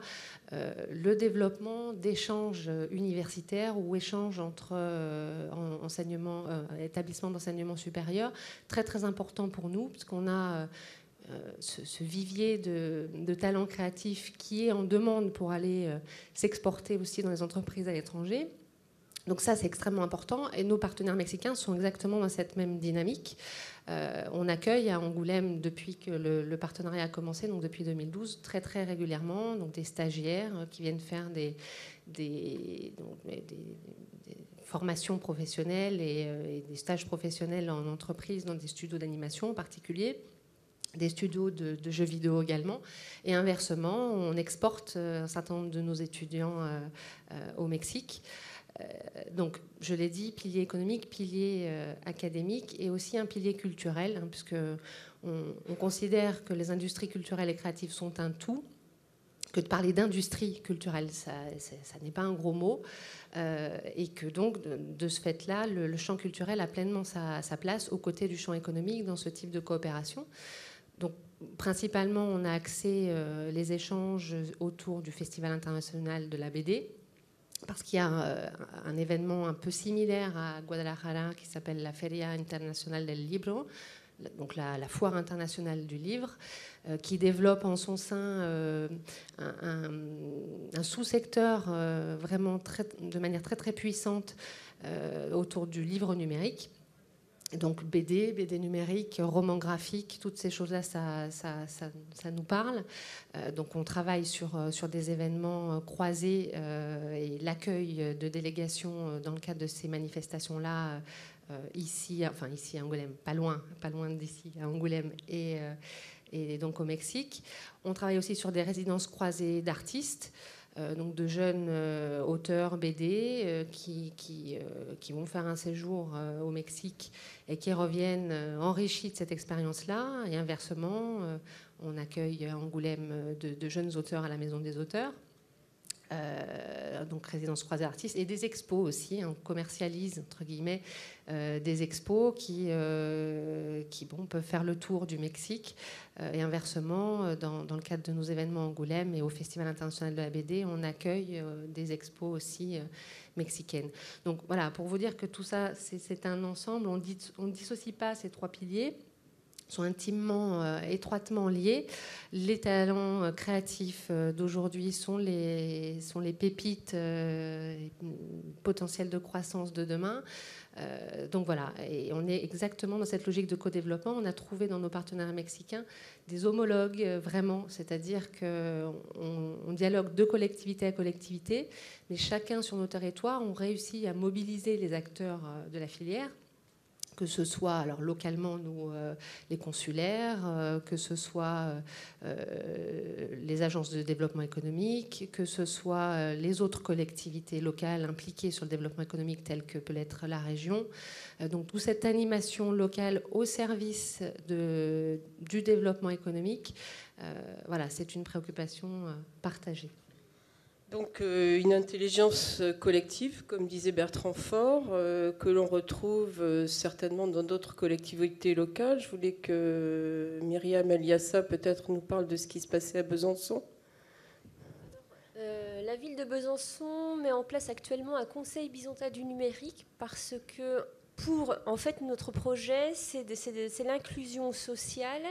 le développement d'échanges universitaires ou échanges entre établissements d'enseignement supérieur, très très important pour nous, puisqu'on a ce vivier de talents créatifs qui est en demande pour aller s'exporter aussi dans les entreprises à l'étranger. Donc ça, c'est extrêmement important. Et nos partenaires mexicains sont exactement dans cette même dynamique. On accueille à Angoulême, depuis que le partenariat a commencé, donc depuis 2012, très très régulièrement, donc des stagiaires qui viennent faire des formations professionnelles et des stages professionnels en entreprise, dans des studios d'animation en particulier, des studios de jeux vidéo également. Et inversement, on exporte un certain nombre de nos étudiants au Mexique. Donc, je l'ai dit, pilier économique, pilier académique et aussi un pilier culturel, hein, puisque on considère que les industries culturelles et créatives sont un tout, que de parler d'industrie culturelle, ça n'est pas un gros mot, et que donc, de ce fait-là, le champ culturel a pleinement sa place aux côtés du champ économique dans ce type de coopération. Donc, principalement, on a axé les échanges autour du Festival international de la BD, parce qu'il y a un événement un peu similaire à Guadalajara qui s'appelle la Feria Internacional del Libro, donc la foire internationale du livre, qui développe en son sein un sous-secteur vraiment de manière très très puissante autour du livre numérique. Donc BD numérique, roman graphique, toutes ces choses-là, ça nous parle. Donc on travaille sur des événements croisés et l'accueil de délégations dans le cadre de ces manifestations-là, ici à Angoulême, pas loin d'ici, à Angoulême et donc au Mexique. On travaille aussi sur des résidences croisées d'artistes. Donc de jeunes auteurs BD qui vont faire un séjour au Mexique et qui reviennent enrichis de cette expérience-là. Et inversement, on accueille à Angoulême de jeunes auteurs à la Maison des auteurs. Donc résidence croisée d'artistes et des expos aussi. On commercialise entre guillemets des expos qui peuvent faire le tour du Mexique et inversement dans le cadre de nos événements à Angoulême et au Festival international de la BD, on accueille des expos aussi mexicaines. Donc voilà, pour vous dire que tout ça c'est un ensemble. On ne dissocie pas ces trois piliers. Sont intimement, étroitement liés. Les talents créatifs d'aujourd'hui sont les pépites potentielles de croissance de demain. Donc voilà, et on est exactement dans cette logique de co-développement. On a trouvé dans nos partenaires mexicains des homologues vraiment, c'est-à-dire qu'on dialogue de collectivité à collectivité, mais chacun sur nos territoires, on réussit à mobiliser les acteurs de la filière, que ce soit alors localement nous les consulaires, que ce soit les agences de développement économique, que ce soit les autres collectivités locales impliquées sur le développement économique telles que peut l'être la région. Donc toute cette animation locale au service du développement économique, voilà, c'est une préoccupation partagée. Donc une intelligence collective, comme disait Bertrand Faure, que l'on retrouve certainement dans d'autres collectivités locales. Je voulais que Myriam Eliassa peut-être nous parle de ce qui se passait à Besançon. La ville de Besançon met en place actuellement un conseil byzantin du numérique parce que en fait, notre projet, c'est l'inclusion sociale.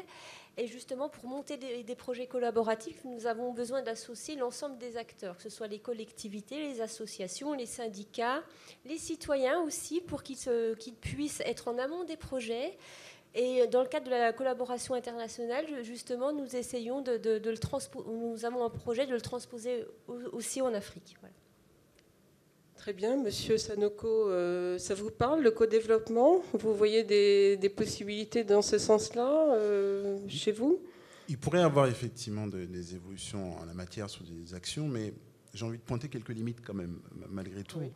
Et justement, pour monter des projets collaboratifs, nous avons besoin d'associer l'ensemble des acteurs, que ce soit les collectivités, les associations, les syndicats, les citoyens aussi, pour qu'ils puissent être en amont des projets, Et dans le cadre de la collaboration internationale, justement, nous essayons de le transposer. Nous avons un projet de le transposer aussi en Afrique. Voilà. Très bien, Monsieur Sanoko, ça vous parle, le co-développement? Vous voyez des possibilités dans ce sens-là chez vous? Il pourrait y avoir effectivement des évolutions en la matière sur des actions, mais j'ai envie de pointer quelques limites quand même, malgré tout. Oui.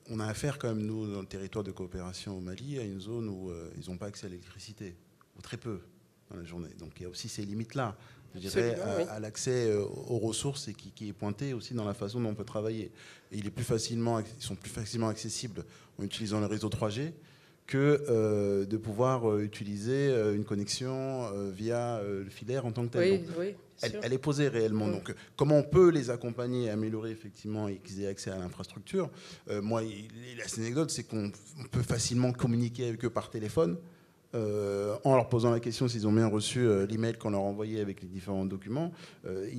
On a affaire quand même, nous, dans le territoire de coopération au Mali, à une zone où ils n'ont pas accès à l'électricité, ou très peu dans la journée. Donc il y a aussi ces limites-là, je dirais, à l'accès aux ressources et qui est pointé aussi dans la façon dont on peut travailler. Et ils sont plus facilement accessibles en utilisant le réseau 3G que de pouvoir utiliser une connexion via le filaire en tant que tel. Oui, elle est posée réellement. Donc, comment on peut les accompagner et améliorer effectivement et qu'ils aient accès à l'infrastructure? Moi, la anecdote, c'est qu'on peut facilement communiquer avec eux par téléphone en leur posant la question s'ils ont bien reçu l'email qu'on leur a envoyé avec les différents documents.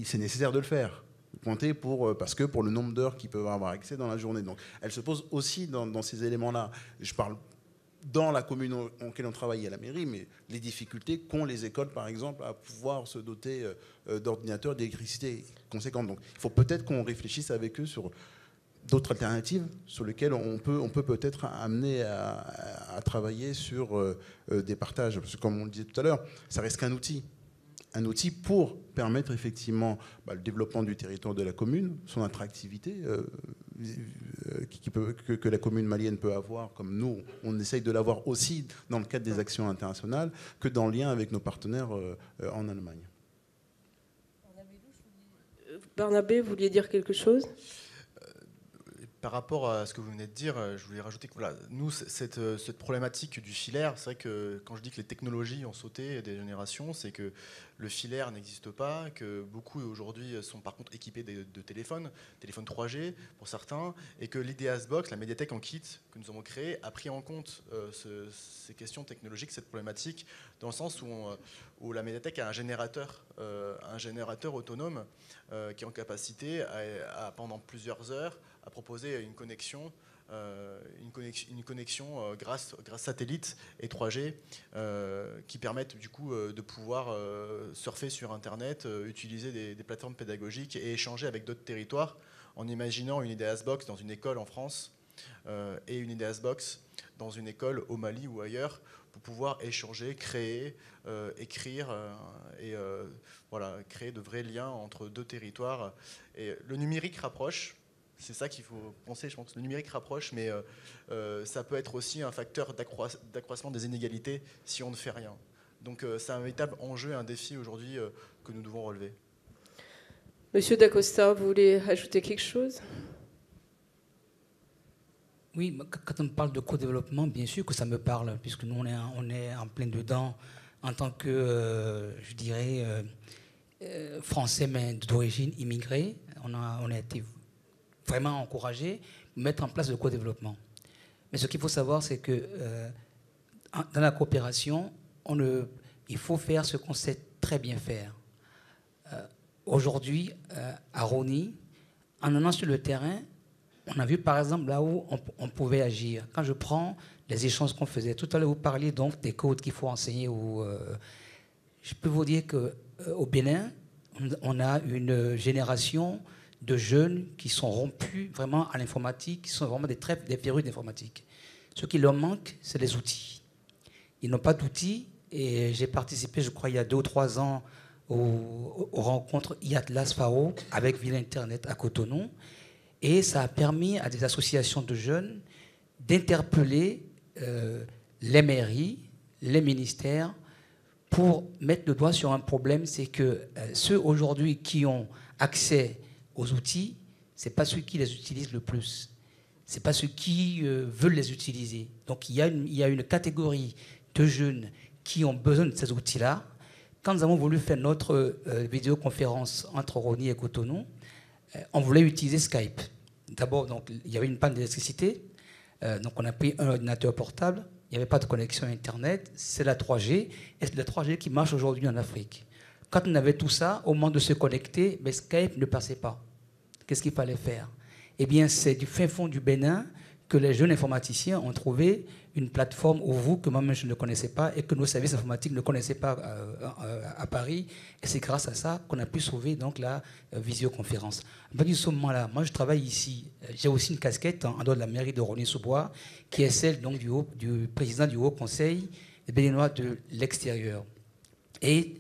C'est nécessaire de le faire. Parce que pour le nombre d'heures qu'ils peuvent avoir accès dans la journée. Donc, elle se pose aussi dans ces éléments-là. Je parle dans la commune en laquelle on travaille à la mairie, mais les difficultés qu'ont les écoles, par exemple, à pouvoir se doter d'ordinateurs, d'électricité conséquente. Donc, il faut peut-être qu'on réfléchisse avec eux sur d'autres alternatives sur lesquelles on peut peut-être amener à travailler sur des partages. Parce que, comme on le disait tout à l'heure, ça reste qu'un outil. Un outil pour permettre effectivement le développement du territoire de la commune, son attractivité que la commune malienne peut avoir, comme nous, on essaye de l'avoir aussi dans le cadre des actions internationales, que dans le lien avec nos partenaires en Allemagne. Barnabé, vous vouliez dire quelque chose ? Par rapport à ce que vous venez de dire, je voulais rajouter que voilà, nous, cette problématique du filaire, c'est vrai que quand je dis que les technologies ont sauté des générations, c'est que le filaire n'existe pas, que beaucoup aujourd'hui sont par contre équipés de téléphones 3G pour certains, et que l'Ideas Box, la médiathèque en kit que nous avons créée, a pris en compte ces questions technologiques, cette problématique, dans le sens où la médiathèque a un générateur autonome qui est en capacité à pendant plusieurs heures à proposer une connexion grâce satellite et 3G qui permettent du coup de pouvoir surfer sur Internet, utiliser des plateformes pédagogiques et échanger avec d'autres territoires en imaginant une Ideas Box dans une école en France et une Ideas Box dans une école au Mali ou ailleurs pour pouvoir échanger, créer, écrire et voilà, créer de vrais liens entre deux territoires. Et le numérique rapproche. C'est ça qu'il faut penser, je pense. Le numérique rapproche, mais ça peut être aussi un facteur d'accroissement des inégalités si on ne fait rien. Donc c'est un véritable enjeu, un défi aujourd'hui que nous devons relever. Monsieur Dacosta, vous voulez ajouter quelque chose ? Oui, quand on parle de co-développement, bien sûr que ça me parle, puisque nous, on est en plein dedans en tant que, je dirais, Français, mais d'origine immigrée. On a été vraiment encouragé à mettre en place le co-développement. Mais ce qu'il faut savoir, c'est que dans la coopération, il faut faire ce qu'on sait très bien faire. Aujourd'hui, à Rony, en allant sur le terrain, on a vu par exemple là où on pouvait agir. Quand je prends les échanges qu'on faisait, tout à l'heure vous parliez donc des codes qu'il faut enseigner. Je peux vous dire qu'au Bénin, on a une génération de jeunes qui sont rompus vraiment à l'informatique, qui sont vraiment des férus d'informatique. Ce qui leur manque, c'est les outils. Ils n'ont pas d'outils et j'ai participé, je crois, il y a 2 ou 3 ans aux rencontres IATLAS FAO avec Ville Internet à Cotonou. Et ça a permis à des associations de jeunes d'interpeller les mairies, les ministères, pour mettre le doigt sur un problème, c'est que ceux aujourd'hui qui ont accès aux outils, ce n'est pas ceux qui les utilisent le plus. Ce n'est pas ceux qui veulent les utiliser. Donc il y a une catégorie de jeunes qui ont besoin de ces outils-là. Quand nous avons voulu faire notre vidéoconférence entre Rony et Cotonou, on voulait utiliser Skype. D'abord, donc, il y avait une panne d'électricité, donc on a pris un ordinateur portable, il n'y avait pas de connexion Internet, c'est la 3G, et c'est la 3G qui marche aujourd'hui en Afrique. Quand on avait tout ça, au moment de se connecter, mais Skype ne passait pas. Qu'est-ce qu'il fallait faire ? Eh bien, c'est du fin fond du Bénin que les jeunes informaticiens ont trouvé une plateforme où vous, que moi-même je ne connaissais pas, et que nos services informatiques ne connaissaient pas à Paris. Et c'est grâce à ça qu'on a pu sauver donc, la visioconférence. À partir de ce moment-là, moi je travaille ici. J'ai aussi une casquette en dehors de la mairie de Rosny-sous-Bois, qui est celle donc, du président du Haut Conseil des Béninois de l'extérieur. Et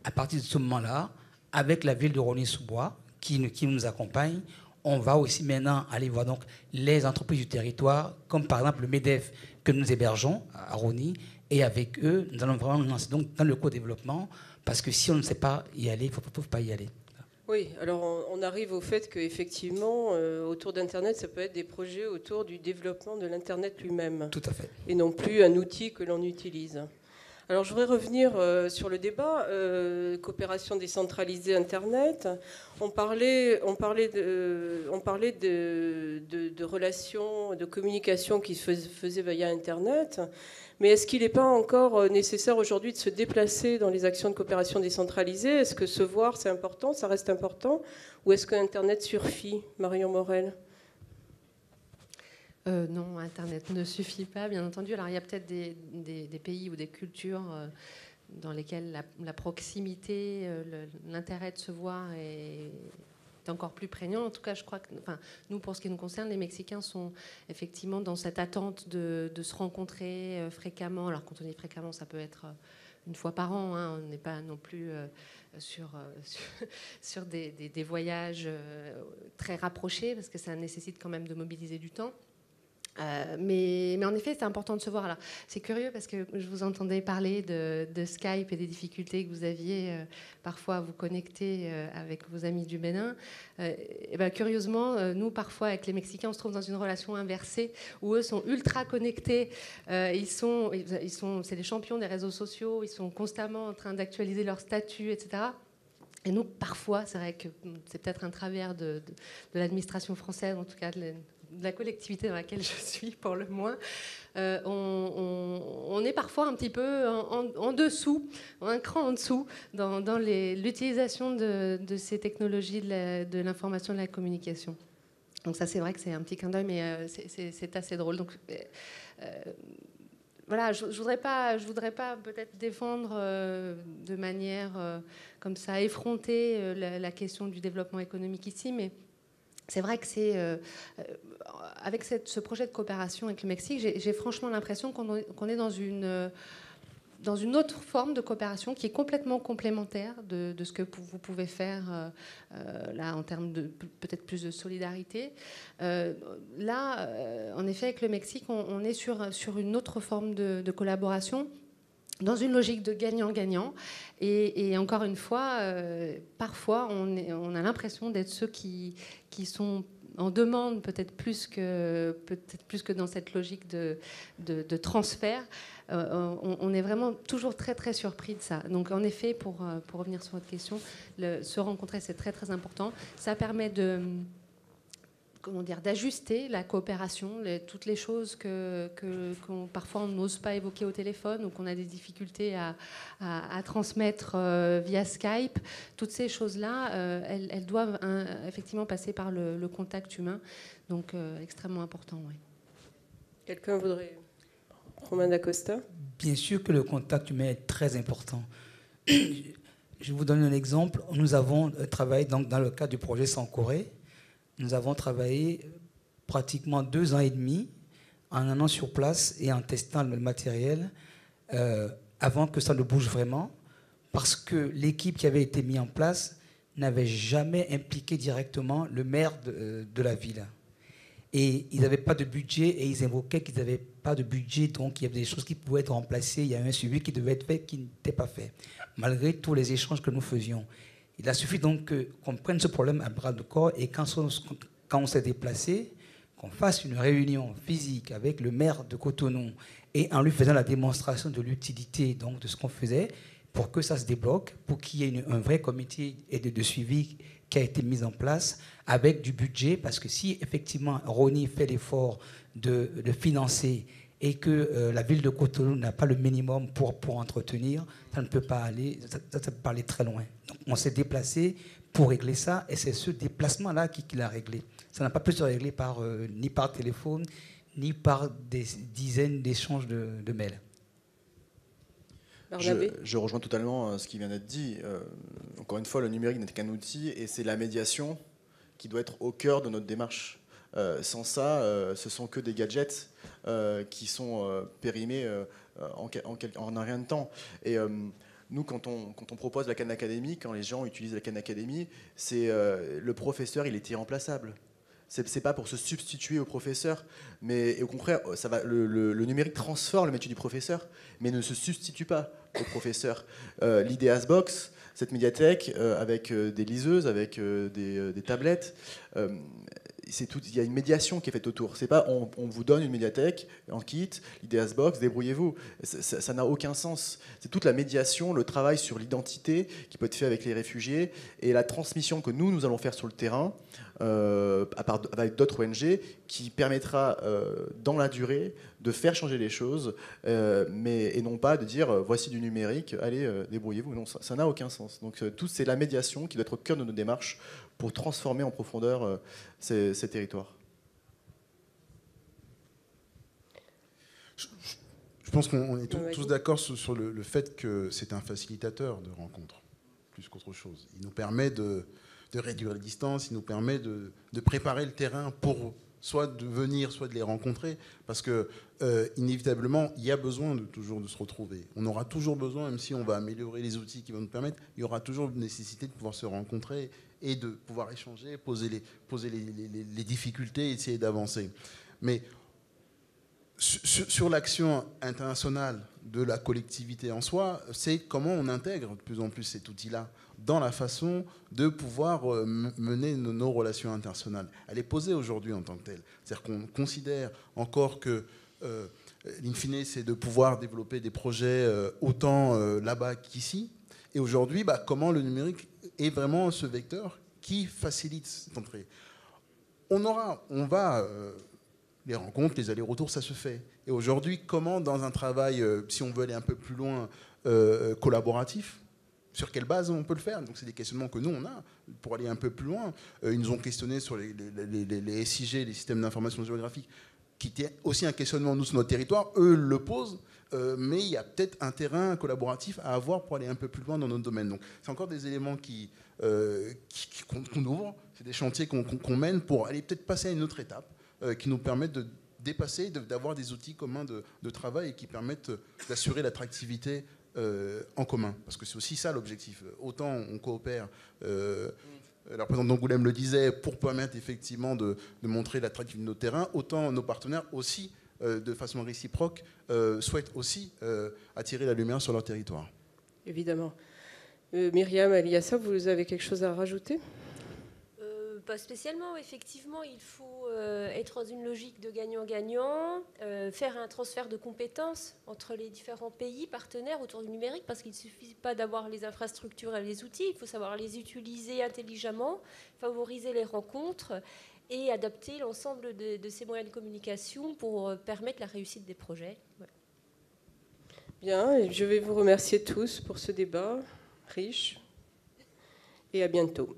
à partir de ce moment-là, avec la ville de Rosny-sous-Bois, qui nous accompagne, on va aussi maintenant aller voir donc les entreprises du territoire, comme par exemple le MEDEF que nous hébergeons à Rosny, et avec eux, nous allons vraiment nous lancer donc dans le co-développement, parce que si on ne sait pas y aller, il ne faut pas y aller. Oui, alors on arrive au fait qu'effectivement, autour d'Internet, ça peut être des projets autour du développement de l'Internet lui-même. Tout à fait. Et non plus un outil que l'on utilise. Alors je voudrais revenir sur le débat, coopération décentralisée Internet. On parlait de relations, de communication qui se faisaient via Internet. Mais est-ce qu'il n'est pas encore nécessaire aujourd'hui de se déplacer dans les actions de coopération décentralisée? Est-ce que se voir, c'est important, ça reste important? Ou est-ce que Internet suffit, Marion Morel? Non, Internet ne suffit pas, bien entendu. Alors, il y a peut-être des pays ou des cultures dans lesquelles la proximité, l'intérêt de se voir est encore plus prégnant. En tout cas, je crois que, nous, pour ce qui nous concerne, les Mexicains sont effectivement dans cette attente de se rencontrer fréquemment. Alors, quand on dit fréquemment, ça peut être une fois par an. Hein. On n'est pas non plus sur des voyages très rapprochés, parce que ça nécessite quand même de mobiliser du temps. Mais en effet, c'est important de se voir. Alors, c'est curieux parce que je vous entendais parler de Skype et des difficultés que vous aviez parfois à vous connecter avec vos amis du Bénin. Et ben, curieusement, nous, parfois, avec les Mexicains, on se trouve dans une relation inversée où eux sont ultra connectés. C'est les champions des réseaux sociaux. Ils sont constamment en train d'actualiser leur statut, etc. Et nous, parfois, c'est vrai que c'est peut-être un travers de l'administration française, en tout cas de la collectivité dans laquelle je suis, pour le moins, on est parfois un petit peu en dessous, un cran en dessous, dans l'utilisation de ces technologies de l'information et de la communication. Donc ça, c'est vrai que c'est un petit clin d'œil, mais c'est assez drôle. Donc, voilà, je voudrais pas peut-être défendre de manière comme ça, effronter la question du développement économique ici, mais c'est vrai que avec ce projet de coopération avec le Mexique, j'ai franchement l'impression qu'on est dans une autre forme de coopération qui est complètement complémentaire de ce que vous pouvez faire là en termes de peut-être plus de solidarité. Là, en effet, avec le Mexique, on est sur une autre forme de collaboration, dans une logique de gagnant-gagnant. Et encore une fois, parfois, on a l'impression d'être ceux qui sont en demande peut-être plus que dans cette logique de transfert. On est vraiment toujours très, très surpris de ça. Donc, en effet, pour revenir sur votre question, se rencontrer, c'est très, très important. Ça permet d'ajuster la coopération, toutes les choses qu'on parfois on n'ose pas évoquer au téléphone ou qu'on a des difficultés à transmettre via Skype. Toutes ces choses-là, elles doivent effectivement passer par le contact humain. Donc, extrêmement important, oui. Quelqu'un voudrait... Romain Dacosta? Bien sûr que le contact humain est très important. Je vous donne un exemple. Nous avons travaillé dans le cadre du projet Sans Corée. Nous avons travaillé pratiquement 2 ans et demi en allant sur place et en testant le matériel avant que ça ne bouge vraiment, parce que l'équipe qui avait été mise en place n'avait jamais impliqué directement le maire de la ville. Et ils n'avaient pas de budget et ils invoquaient qu'ils n'avaient pas de budget, donc il y avait des choses qui pouvaient être remplacées, il y avait un suivi qui devait être fait qui n'était pas fait, malgré tous les échanges que nous faisions. Il a suffi donc qu'on prenne ce problème à bras de corps et quand on s'est déplacé, qu'on fasse une réunion physique avec le maire de Cotonou et en lui faisant la démonstration de l'utilité donc, de ce qu'on faisait pour que ça se débloque, pour qu'il y ait un vrai comité de suivi qui a été mis en place avec du budget, parce que si effectivement Rosny fait l'effort de financer et que la ville de Cotonou n'a pas le minimum pour entretenir, ça ne peut pas aller, ça peut aller très loin. Donc on s'est déplacé pour régler ça, et c'est ce déplacement-là qui l'a réglé. Ça n'a pas pu se régler ni par téléphone, ni par des dizaines d'échanges de mails. Je rejoins totalement ce qui vient d'être dit. Encore une fois, le numérique n'est qu'un outil et c'est la médiation qui doit être au cœur de notre démarche. Sans ça, ce sont que des gadgets qui sont périmés en un rien de temps. Et nous, quand on propose la Khan Academy, quand les gens utilisent la Khan Academy, c'est le professeur, il est irremplaçable. C'est pas pour se substituer au professeur, mais au contraire, le numérique transforme le métier du professeur, mais ne se substitue pas au professeur. L'Ideas Box, cette médiathèque avec des liseuses, avec des tablettes, il y a une médiation qui est faite autour. C'est pas on vous donne une médiathèque en kit, l'Ideas Box, débrouillez-vous. Ça n'a aucun sens. C'est toute la médiation, le travail sur l'identité qui peut être fait avec les réfugiés et la transmission que nous allons faire sur le terrain avec d'autres ONG qui permettra dans la durée de faire changer les choses et non pas de dire voici du numérique, allez débrouillez-vous. Non, ça n'a aucun sens. Donc tout c'est la médiation qui doit être au cœur de nos démarches pour transformer en profondeur ces territoires. Je pense qu'on est tous d'accord sur le fait que c'est un facilitateur de rencontres, plus qu'autre chose. Il nous permet de réduire les distances, il nous permet de préparer le terrain pour soit de venir, soit de les rencontrer, parce que inévitablement, il y a besoin toujours de se retrouver. On aura toujours besoin, même si on va améliorer les outils qui vont nous permettre, il y aura toujours une nécessité de pouvoir se rencontrer et de pouvoir échanger, poser les difficultés, essayer d'avancer. Mais sur l'action internationale de la collectivité en soi, c'est comment on intègre de plus en plus cet outil-là dans la façon de pouvoir mener nos relations internationales. Elle est posée aujourd'hui en tant que telle. C'est-à-dire qu'on considère encore que, in fine, c'est de pouvoir développer des projets autant là-bas qu'ici. Et aujourd'hui, comment le numérique est vraiment ce vecteur qui facilite cette entrée. Les rencontres, les allers-retours, ça se fait. Et aujourd'hui, comment dans un travail, si on veut aller un peu plus loin, collaboratif, sur quelle base on peut le faire? Donc c'est des questionnements que nous, on a pour aller un peu plus loin. Ils nous ont questionné sur les SIG, les systèmes d'information géographique, qui était aussi un questionnement, nous, sur notre territoire. Eux le posent, mais il y a peut-être un terrain collaboratif à avoir pour aller un peu plus loin dans notre domaine. Donc c'est encore des éléments qu'on ouvre, c'est des chantiers qu'on mène pour aller peut-être passer à une autre étape, qui nous permettent de dépasser, d'avoir des outils communs de travail et qui permettent d'assurer l'attractivité en commun. Parce que c'est aussi ça l'objectif. Autant on coopère, la représentante d'Angoulême le disait, pour permettre effectivement de montrer l'attractivité de nos terrains, autant nos partenaires aussi, de façon réciproque, souhaitent aussi attirer la lumière sur leur territoire. Évidemment. Myriam Aliassa, vous avez quelque chose à rajouter ? Pas spécialement, effectivement, il faut être dans une logique de gagnant-gagnant, faire un transfert de compétences entre les différents pays partenaires autour du numérique, parce qu'il ne suffit pas d'avoir les infrastructures et les outils, il faut savoir les utiliser intelligemment, favoriser les rencontres et adapter l'ensemble de ces moyens de communication pour permettre la réussite des projets. Ouais. Bien, je vais vous remercier tous pour ce débat riche et à bientôt.